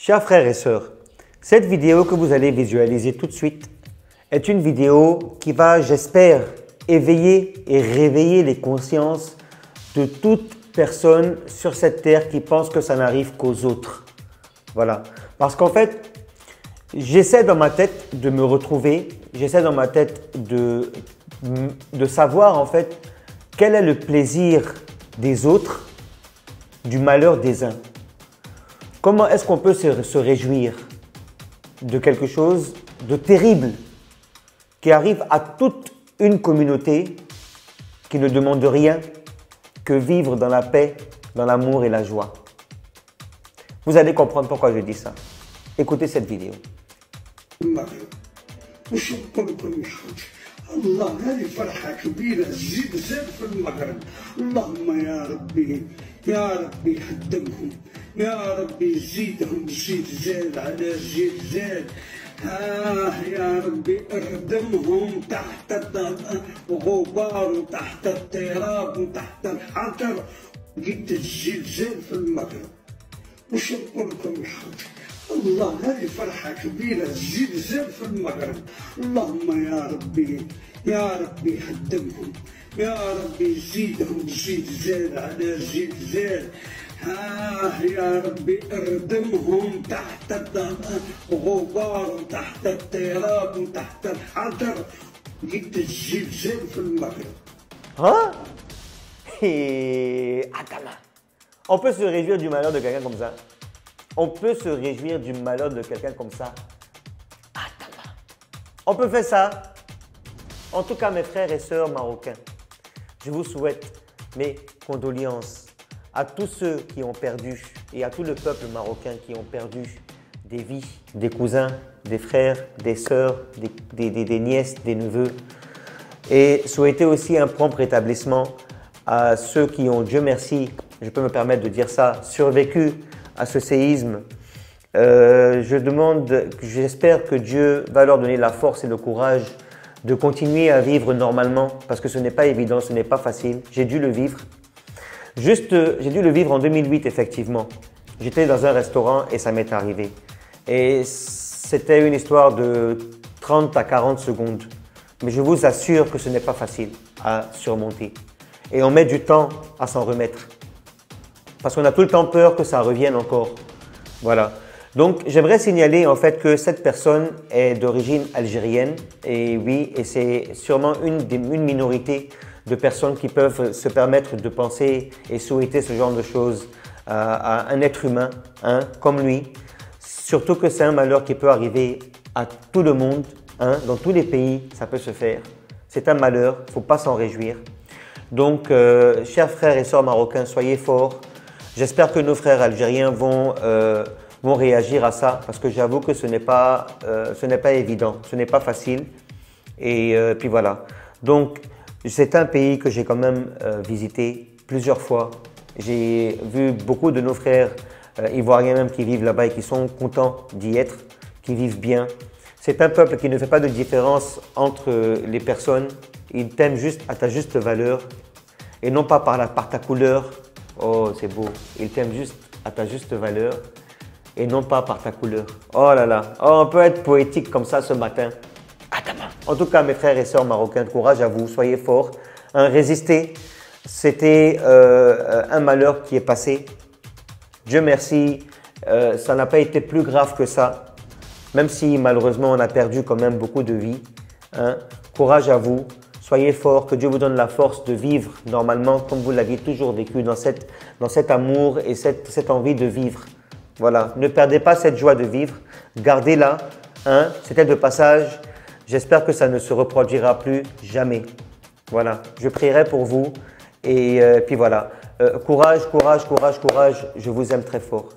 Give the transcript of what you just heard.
Chers frères et sœurs, cette vidéo que vous allez visualiser tout de suite est une vidéo qui va, j'espère, éveiller et réveiller les consciences de toute personne sur cette terre qui pense que ça n'arrive qu'aux autres. Voilà. Parce qu'en fait, j'essaie dans ma tête de me retrouver, j'essaie dans ma tête de savoir en fait quel est le plaisir des autres du malheur des uns. Comment est-ce qu'on peut se réjouir de quelque chose de terrible qui arrive à toute une communauté qui ne demande rien que vivre dans la paix, dans l'amour et la joie. Vous allez comprendre pourquoi je dis ça. Écoutez cette vidéo. الله هذه فرحة كبيرة زيد زاد في المغرب. اللهم يا ربي خدمهم، يا ربي زيدهم زيد زاد على زيد زاد. يا ربي اردمهم تحت الغبار وتحت التراب وتحت الحجر. جيت الزلزال في المغرب وش نقول لكم يا حاج؟ الله هذه فرحة كبيرة زلزال في المغرب. اللهم يا ربي خدمهم، يا ربي زيدهم زيد زاد على زيد زاد. يا ربي اردمهم تحت الغبار وتحت التراب وتحت الحجر. جيت الزلزال في المغرب. Hein? Et attends, on peut se réjouir du malheur de quelqu'un comme ça. On peut se réjouir du malheur de quelqu'un comme ça. Attends, on peut faire ça. En tout cas, mes frères et sœurs marocains, je vous souhaite mes condoléances à tous ceux qui ont perdu et à tout le peuple marocain qui ont perdu des vies, des cousins, des frères, des sœurs, des nièces, des neveux. Et souhaiter aussi un prompt rétablissement à ceux qui ont, Dieu merci, je peux me permettre de dire ça, survécu à ce séisme. J'espère que Dieu va leur donner la force et le courage de continuer à vivre normalement parce que ce n'est pas évident, ce n'est pas facile. J'ai dû le vivre. J'ai dû le vivre en 2008 effectivement. J'étais dans un restaurant et ça m'est arrivé. Et c'était une histoire de 30 à 40 secondes. Mais je vous assure que ce n'est pas facile à surmonter. Et on met du temps à s'en remettre. Parce qu'on a tout le temps peur que ça revienne encore. Voilà. Donc, j'aimerais signaler en fait que cette personne est d'origine algérienne. Et oui, et c'est sûrement une minorité de personnes qui peuvent se permettre de penser et souhaiter ce genre de choses à un être humain comme lui. Surtout que c'est un malheur qui peut arriver à tout le monde. Dans tous les pays, ça peut se faire. C'est un malheur, il ne faut pas s'en réjouir. Donc, chers frères et sœurs marocains, soyez forts. J'espère que nos frères algériens vont réagir à ça parce que j'avoue que ce n'est pas évident, ce n'est pas facile. Et puis voilà. Donc, c'est un pays que j'ai quand même visité plusieurs fois. J'ai vu beaucoup de nos frères ivoiriens même qui vivent là-bas et qui sont contents d'y être, qui vivent bien. C'est un peuple qui ne fait pas de différence entre les personnes. Il t'aime juste à ta juste valeur et non pas par ta couleur. Oh, c'est beau. Il t'aime juste à ta juste valeur et non pas par ta couleur. Oh là là. Oh, on peut être poétique comme ça ce matin. En tout cas, mes frères et sœurs marocains, courage à vous. Soyez forts. Résistez. C'était un malheur qui est passé. Dieu merci, ça n'a pas été plus grave que ça. Même si malheureusement on a perdu quand même beaucoup de vies. Courage à vous, soyez forts, que Dieu vous donne la force de vivre normalement comme vous l'aviez toujours vécu dans cet amour et cette envie de vivre. Voilà, ne perdez pas cette joie de vivre, gardez-la. C'était de passage, j'espère que ça ne se reproduira plus jamais. Voilà, je prierai pour vous et puis voilà. Courage, courage, courage, courage, je vous aime très fort.